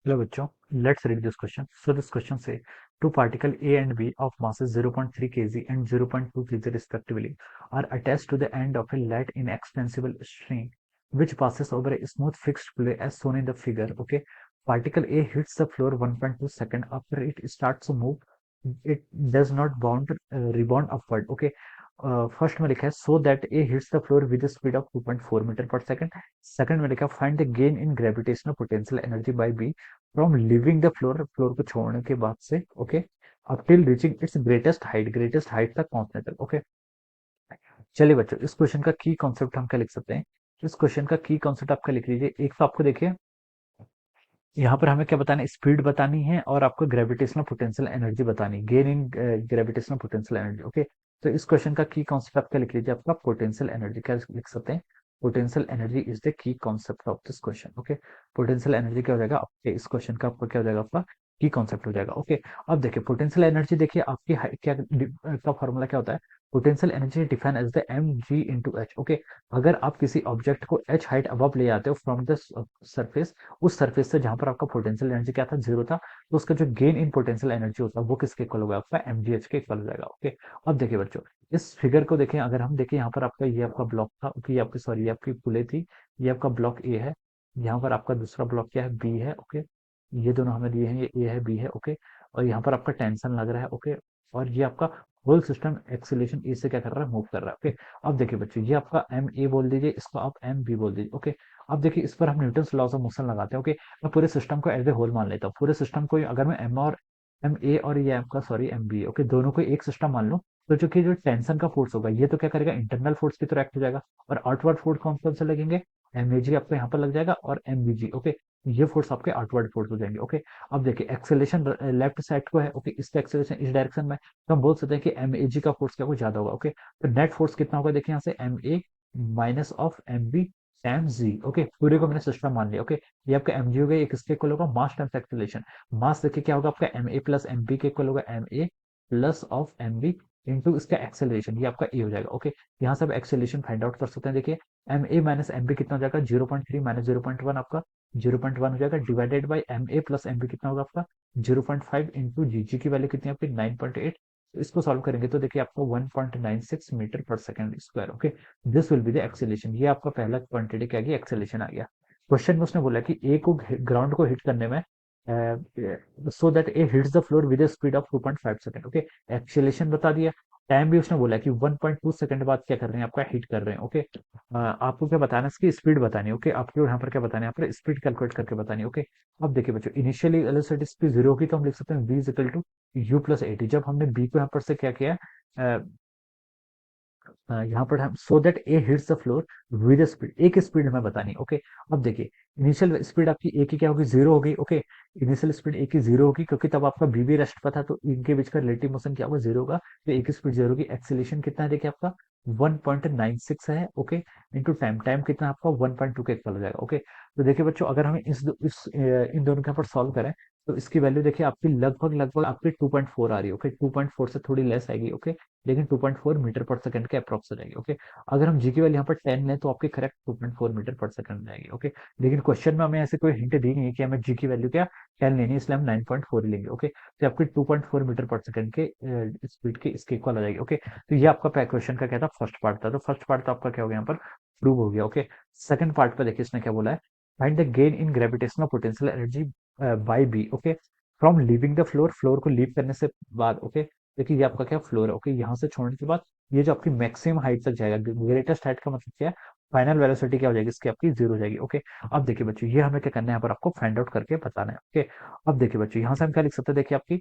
Hello बच्चों, let's read this question. So this question say two particle A and B of masses 0.3 kg and 0.2 kg respectively are attached to the end of a lead in extensible string which passes over a smooth fixed plate as shown in the figure. Okay, particle A hits the floor 1.2 second after it starts to move. It does not rebound upward. Okay, first में लिखा है so that A hits the floor with speed of 2.4 metre per second. Second में लिखा है find the gain in gravitational potential energy by B from leaving the floor, floor को छोड़ने के बाद से. Okay, up till reaching its greatest height तक पहुंचने तक. ओके, चलिए बच्चों, इस क्वेश्चन का की कॉन्सेप्ट हम क्या लिख सकते हैं. इस क्वेश्चन का की कॉन्सेप्ट आपका लिख लीजिए. एक तो आपको देखिए यहाँ पर हमें क्या बताना है, स्पीड बतानी है और आपको ग्रेविटेशनल पोटेंशियल एनर्जी बतानी, gain in gravitational potential energy. Okay, तो इस क्वेश्चन का की कॉन्सेप्ट आप क्या लिख लीजिए, आपका पोटेंशियल एनर्जी क्या लिख सकते हैं. Potential energy is the key concept of this question. Okay, potential energy क्या हो जाएगा आपके इस क्वेश्चन का, आपका क्या हो जाएगा, आपका की कॉन्सेप्ट हो जाएगा. ओके, अब देखिए पोटेंशियल एनर्जी, देखिए आपकी क्या का फॉर्मूला क्या होता है. Potential energy define as the M ji into H. Okay, अगर आप किसी ऑब्जेक्ट को एच हाइट अबव ले आते हो फ्रॉम द सरफेस, उस सरफेस से जहां पर आपका पोटेंशियल एनर्जी क्या था, जीरो था, तो उसका जो गेन इन पोटेंशियल एनर्जी होता है वो किसके इक्वल होगा, आपका एमजीएच के इक्वल हो जाएगा. ओके, अब देखिए बच्चों, इस फिगर को देखें, अगर हम देखें यहाँ पर आपका ये आपका ब्लॉक था. ओके, ये आपकी सॉरी ये आपकी पुले थी, ये आपका ब्लॉक ए है, यहाँ पर आपका दूसरा ब्लॉक क्या है, बी है. ओके, ये दोनों हमें दिए हैं, ये ए है, बी है. ओके, और यहाँ पर आपका टेंशन लग रहा है. ओके, और ये आपका होल सिस्टम एक्सीलरेशन ए से क्या कर रहा है, मूव कर रहा है. ओके, अब देखिए बच्चों, ये आपका एम ए बोल दीजिए, इसको आप एम बी बोल दीजिए. ओके, अब देखिए इस पर हम न्यूटन्स लॉज ऑफ मोशन लगाते हैं. ओके, मैं पूरे सिस्टम को एज ए होल मान लेता हूँ. पूरे सिस्टम को अगर मैं एम और एम ए और ये आपका सॉरी एम बी, ओके, दोनों को एक सिस्टम मान लूं, तो जो कि जो टेंशन का फोर्स होगा ये तो क्या करेगा, इंटरनल फोर्स की तरह एक्ट हो जाएगा. और आउटवर्ड फोर्स कौन कौन से लगेंगे, एम ए जी आपको यहाँ पर लग जाएगा और एम बी जी. ओके, ये फोर्स आपके आउटवर्ड फोर्स हो जाएंगे. ओके, अब देखिए एक्सेलेशन लेफ्ट साइड को है. ओके, इसका एक्सेलेशन इस डायरेक्शन में, तो हम बोल सकते हैं कि एम ए जी का फोर्स क्या कुछ ज्यादा होगा. ओके, तो नेट फोर्स कितना होगा, देखिए यहाँ से M A minus of M B M G. Okay, पूरे को मैंने सिस्टम मान लिया. ओके, ये आपका एम जी हो गया, ये किसके इक्वल होगा, मास टाइम्स एक्सेलरेशन. मास देखिए क्या होगा आपका, m a plus m b के इक्वल होगा, m a plus of M b into इसका एक्सेलरेशन, ये आपका ए हो जाएगा. ओके, यहाँ से आप एक्सेलरेशन फाइंड आउट कर सकते हैं. देखिए एम ए माइनस एम बी कितना हो जाएगा, 0.3 माइनस 0.1, आपका 0.1 हो जाएगा, divided by m a plus m b कितना होगा आपका 0.5 इंटू जी. जी की वैल्यू कितनी है आपकी 9.8. तो इसको सॉल्व करेंगे तो देखिए आपको 1.96 metre per second square. Okay, this will be the acceleration. ये आपका पहला क्वांटिटी क्या आ गया, एक्सेलरेशन आ गया. क्वेश्चन में उसने बोला कि ए को ग्राउंड को हिट करने में सो that A hits the floor with speed of 2.5 second. Okay, acceleration बता दिया, टाइम भी उसने बोला कि 1.2 सेकंड बाद क्या कर रहे हैं, आपका हिट कर रहे हैं. ओके, आपको क्या बताना है, इसकी स्पीड बतानी है. ओके, आपको यहाँ पर क्या बताना है, यहाँ पर स्पीड कैलकुलेट करके बतानी है. ओके, अब देखिए बच्चों, इनिशियली वेलोसिटी स्पीड जीरो होगी तो हम लिख सकते हैं v is equal to u plus a t. जब हमने बी को यहाँ पर से क्या किया, यहाँ पर हम सो that A hits the floor with speed, एक स्पीड हमें बतानी. ओके, अब देखिए इनिशियल स्पीड आपकी ए की क्या होगी, जीरो होगी. ओके, इनिशियल स्पीड ए की जीरो होगी क्योंकि तब आपका बी भी रेस्ट पर था, तो इनके बीच का रिलेटिव मोशन क्या होगा, जीरो होगा. तो ए की स्पीड जीरो होगी. एक्सीलरेशन कितना है देखिए आपका 1.96 है. ओके, इंटू टाइम, टाइम कितना आपका 1.2 के इक्वल हो जाएगा. ओके, तो देखिए बच्चों, अगर हम इन दोनों के यहाँ पर सॉल्व करें तो इसकी वैल्यू देखिए आपकी लगभग लगभग आपकी 2.4 आ रही है. ओके, 2.4 से थोड़ी लेस आएगी. ओके, लेकिन 2.4 मीटर पर सेकंड के अप्रॉक्स हो जाएगी. ओके, अगर हम जी की वैल्यू यहाँ पर 10 लें तो आपकी करेक्ट 2.4 मीटर पर सेकंड आएगी. ओके, लेकिन क्वेश्चन में हमें ऐसे कोई हिंट दी नहीं है कि हमें जी की वैल्यू क्या 10 लेनी है, इसलिए हम 9.4 ही लेंगे. ओके, तो आपकी 2.4 मीटर पर सेकंड के स्पीड के इसके इक्वल आ जाएगी. ओके, तो ये आपका क्वेश्चन का क्या था, फर्स्ट पार्ट था. तो फर्स्ट पार्ट तो आपका क्या हो गया, यहाँ पर प्रूव हो गया. ओके, सेकंड पार्ट पे देखिए इसने क्या बोला है, find the gain in gravitational potential energy by b. Okay, from leaving the floor, floor को लीव करने से बाद. ओके, देखिए ये आपका क्या फ्लोर है. ओके, यहाँ से छोड़ने के बाद ये जो आपकी मैक्सिमम हाइट तक जाएगा, ग्रेटेस्ट हाइट का मतलब क्या है, फाइनल वेलोसिटी क्या हो जाएगी इसकी, आपकी जीरो हो जाएगी. ओके, अब देखिए बच्चों, ये हमें क्या करना है, यहाँ पर आपको फाइंड आउट करके बताना है. ओके, अब देखिए बच्चों, यहाँ से हम क्या लिख सकते हैं, देखिए आपकी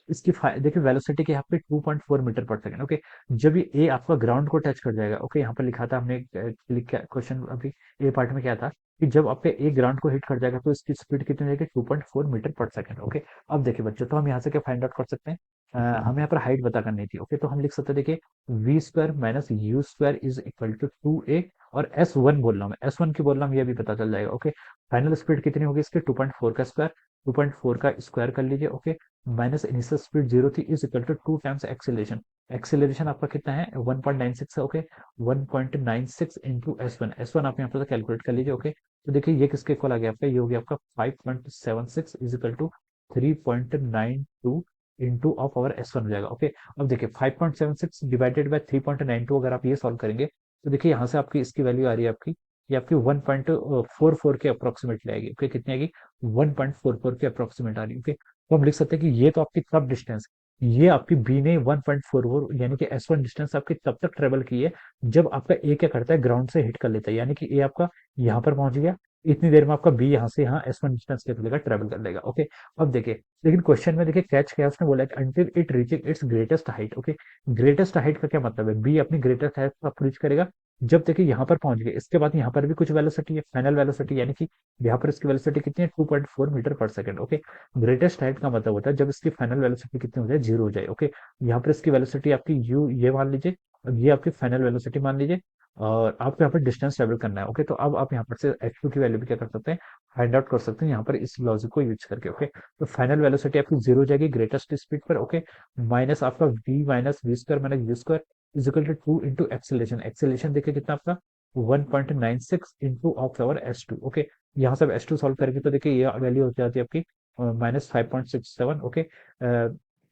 इसकी देखिए वेलोसिटी की यहाँ पे 2.4 मीटर पर सेकंड. ओके, जब ये ए आपका ग्राउंड को टच कर जाएगा. ओके, यहाँ पर लिखा था हमने क्वेश्चन अभी ए पार्ट में क्या था कि जब आपके ए ग्राउंड को हिट कर जाएगा तो इसकी स्पीड कितनी रहेगी, 2.4 मीटर पर सेकंड. ओके, अब देखिए बच्चों, तो हम यहाँ से क्या फाइंड आउट कर सकते हैं, हमें यहाँ पर हाइट पता करनी थी. ओके, तो हम लिख सकते हैं, देखिए v square minus u square is equal to 2a, और एस वन बोल रहा हूँ मैं, एस वन की बोल रहा हूँ, ये भी पता चल जाएगा. ओके, फाइनल स्पीड कितनी होगी इसकी 2.4 का स्क्वायर, 2.4 का स्क्वायर कर लीजिए. Okay, minus initial speed zero थी is equal to 2 times acceleration. Acceleration आपका कितना है 1.96 है, ओके। 1.96 इंटू एस वन आप यहाँ पर कैलकुलेट कर लीजिए, ओके। तो देखिए ये किसके इक्वल आ गया आपका, ये हो गया आपका 5.76 is equal to 3.92 into of our s one हो जाएगा, ओके। अब देखिए 5.76 डिवाइडेड बाय 3.92 अगर आप ये सॉल्व करेंगे तो देखिए यहाँ से आपकी इसकी वैल्यू आ रही है आपकी, ये आपकी 1.44 के अप्रोक्सीमेटली आएगी, ओके। कितनी आएगी, 1.44 के अप्रोक्सीमेट आ रही है, ओके। तो हम लिख सकते हैं कि ये तो आपकी कब डिस्टेंस, ये आपकी बी ने 1.44 यानी कि एस वन डिस्टेंस आपकी तब तक ट्रेवल की है जब आपका ए क्या करता है, ग्राउंड से हिट कर लेता है, यानी कि ए आपका यहाँ पर पहुंच गया, इतनी देर में आपका बी यहाँ से यहाँ एस वन डिस्टेंस क्या लेगा, ट्रेवल कर लेगा, ओके। अब देखिए, लेकिन क्वेश्चन में देखिए कैच क्या है, उसने बोला है until it reaching its greatest height, okay. Greatest height का क्या मतलब है, बी अपनी ग्रेटेस्ट हाइट को रीच करेगा जब देखिए यहाँ पर पहुंच गए, इसके बाद यहाँ पर भी कुछ वेलोसिटी है, फाइनल वेलोसिटी, यानी कि यहाँ पर इसकी वेलोसिटी कितनी है, 2.4 metre per second, okay. Greatest height का मतलब होता है जब इसकी फाइनल वेलोसिटी कितनी हो जाए, जीरो हो जाए, ओके। यहाँ पर इसकी वेलोसिटी आपकी यू ये मान लीजिए, और ये आपकी फाइनल वेलोसिटी मान लीजिए, और आपको यहाँ पर डिस्टेंस ट्रेवल करना है, ओके। तो अब आप यहाँ पर से एच टू की वैल्यू भी क्या कर सकते हैं, फाइंड आउट कर सकते हैं यहाँ पर इस लॉजिक को यूज करके, ओके। तो फाइनल वेलोसिटी आपकी जीरो हो जाएगी ग्रेटेस्ट स्पीड पर, ओके। माइनस आपका v minus v square minus u square is equal to 2 into acceleration, acceleration देखिए कितना आपका 1.96 into of our s two, okay. यहाँ से एस टू सॉल्व करेंगे तो देखिए ये वैल्यू हो जाती है आपकी -5.67, okay,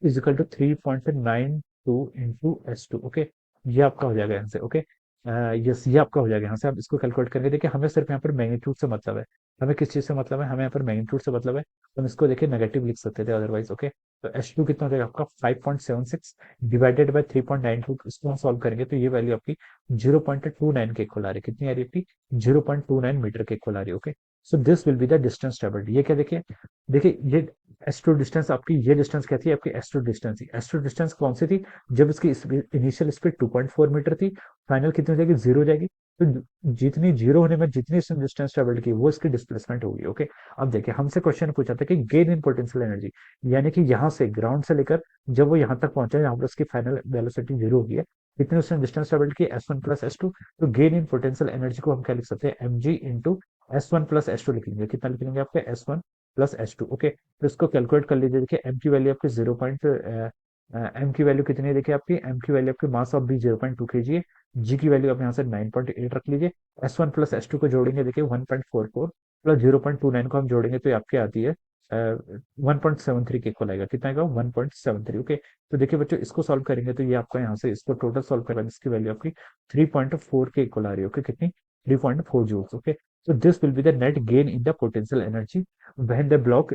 is equal to 3.92 into s two, okay. ये आपका हो जाएगा आंसर, ओके। यस, ये आपका हो जाएगा, यहाँ से आप इसको कैलकुलेट करेंगे, देखिए हमें सिर्फ यहाँ पर मैग्नीट्यूड से मतलब है, हमें किस चीज से मतलब है, हमें यहाँ पर मैग्नीट्यूड से मतलब है, तो हम इसको देखिए नेगेटिव लिख सकते थे अदरवाइज, ओके। तो एच टू कितना हो जाएगा आपका 5.76 डिवाइडेड बाय 3.92, इसको हम सॉल्व करेंगे तो ये वैल्यू आपकी 0.29 के इक्वल आ रही है, कितनी आ रही है आपकी 0.29 मीटर के इक्वल आ रही है, okay. So this will be the distance travelled, ये क्या देखिए, देखिए ये एस्ट्रो डिस्टेंस आपकी, ये डिस्टेंस क्या थी आपकी, एस्ट्रो डिस्टेंस थी, एस्ट्रो डिस्टेंस कौन सी थी, जब इसकी इनिशियल स्पीड 2.4 मीटर थी, फाइनल कितनी हो जाएगी, जीरो हो जाएगी, तो जितनी जीरो होने में जितनी डिस्टेंस ट्रेवल की वो इसकी डिस्प्लेसमेंट होगी, ओके। अब देखिए हमसे क्वेश्चन पूछा था कि गेन इन पोटेंशियल एनर्जी, यानी कि यहाँ से ग्राउंड से लेकर जब वो यहाँ तक पहुंचा यहाँ पर उसकी फाइनल वेलोसिटी जीरो होगी है, कितनी उसने डिस्टेंस ट्रेवल की, s one plus s two. तो गेन इन पोटेंशियल एनर्जी को हम क्या लिख सकते हैं, एम जी into s one plus s two लिख लेंगे, कितना लिख लेंगे आपके s one plus s two, okay. तो इसको कैलकुलेट कर लीजिए, देखिए एम की वैल्यू आपकी एम की वैल्यू कितनी है, देखिए आपकी एम की वैल्यू आपकी मास ऑफ बी 0.2 के जी है, जी की वैल्यू आप यहाँ से 9.8 रख लीजिए, s one plus s two को जोड़ेंगे देखिए 1.44 प्लस 0.29 को हम जोड़ेंगे तो ये आपकी आती है 1.73 के इक्वल आएगा, कितना आएगा 1.73, ओके। तो देखिए बच्चों इसको सॉल्व करेंगे तो ये आपका यहाँ से इसको टोटल सॉल्व करेंगे, इसकी वैल्यू आपकी 3.4 के इक्वल आ रही है, ओके। कितनी, 3.4 जूल्स, ओके। तो this will be the net gain in the potential energy when the block,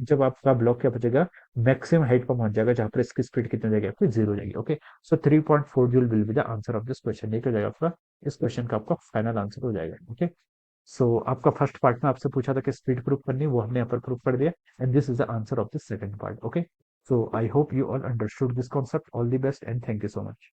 जब आपका ब्लॉक क्या बचेगा, मैक्सिमम हाइट पर पहुंच जाएगा जहां पर इसकी स्पीड कितनी हो जाएगी आपकी, जीरो हो जाएगी, okay. So 3.4 joule will be the answer of this question, ये क्या हो जाएगा आपका, इस क्वेश्चन का आपका फाइनल आंसर हो जाएगा, ओके। सो आपका फर्स्ट पार्ट में आपसे पूछा था कि स्पीड प्रूफ करनी, वो हमने यहाँ पर प्रूफ कर दिया, and this is the answer of this second part, okay. So I hope you all understood this concept, all the best and thank you so much.